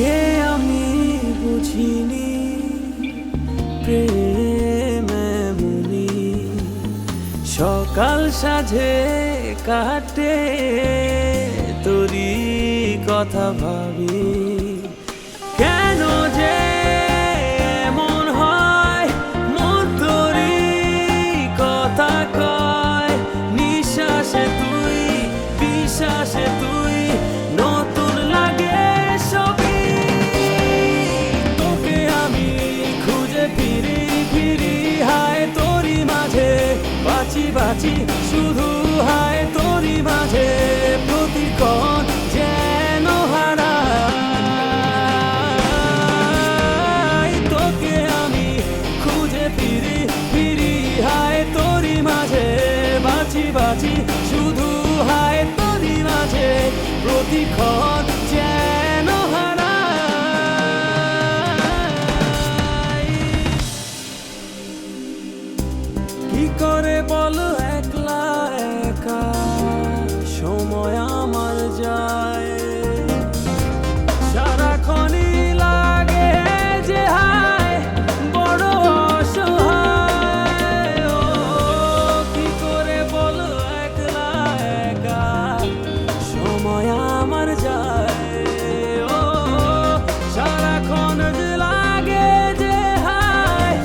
আগে আমি বুঝিনি প্রেম এমনি সকাল সাজে কাটে তোরই কথা ভাবি কেন যে এমন হয় মন তোরই কথা কয় নিঃশ্বাসে তুই বিশ্বাসে তুই নতুন লাগে সবই তোকে আমি খুঁজে ফিরি ফিরি হায় তোরই মাঝে বাঁচি বাঁচি শুধু হায় তোরই মাঝে প্রতিক্ষণ যেন হারাই তোকে আমি খুঁজে ফিরি ফিরি হায় তোরই মাঝে বাঁচি বাঁচি শুধু হায় তোরই মাঝে প্রতিক্ষণ যেন হারাই কি করে বলো একলা একা সময় আমার যায় সারাক্ষণই লাগে যে হায় বড় অসহায় ও কি করে বলো একলা একা সময় আমার যায় ও সারাক্ষণ যে লাগে যে হায়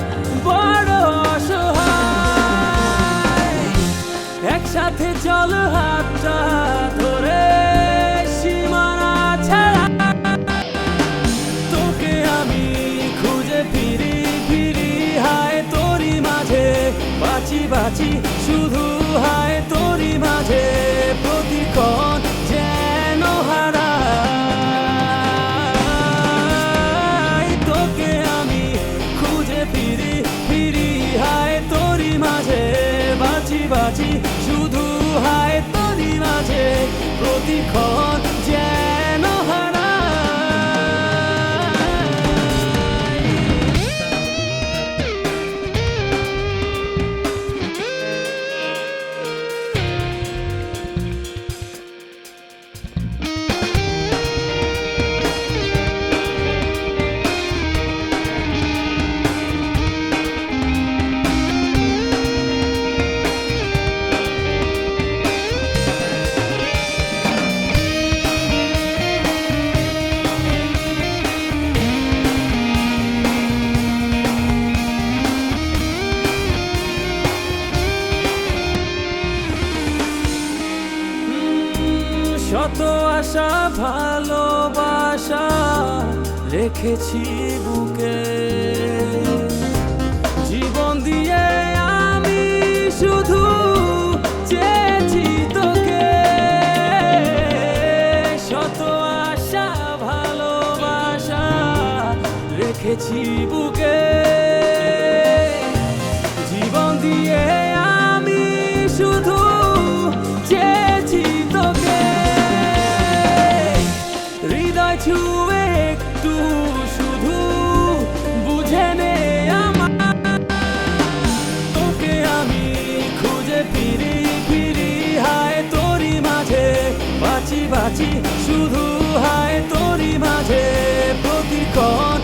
বড় অসহায় একসাথে চল হাতটা ধরে সীমানা ছাড়া তোকে আমি খুঁজে ফিরি ফিরি হায় তোরই মাঝে বাঁচি বাঁচি শুধু হায় তোরই মাঝে প্রতিক্ষণ যেন হারাই তোকে আমি খুঁজে ফিরি ফিরি হায় তোরই মাঝে বাঁচি বাঁচি শুধু হায় তোরই মাঝে প্রতিক্ষণ যেন শত আশা ভালোবাসা রেখেছি বুকে জীবন দিয়ে আমি শুধু চেয়েছি তোকে শত আশা ভালোবাসা রেখেছি বুকে জীবন দিয়ে আমি শুধু চেয়েছি তোকে হৃদয় ছুঁয়ে একটু শুধু বুঝে নে আমার তোকে আমি খুঁজে ফিরি ফিরি হায় তোরই মাঝে বাঁচি বাঁচি শুধু হায় তোরই মাঝে প্রতিক্ষণ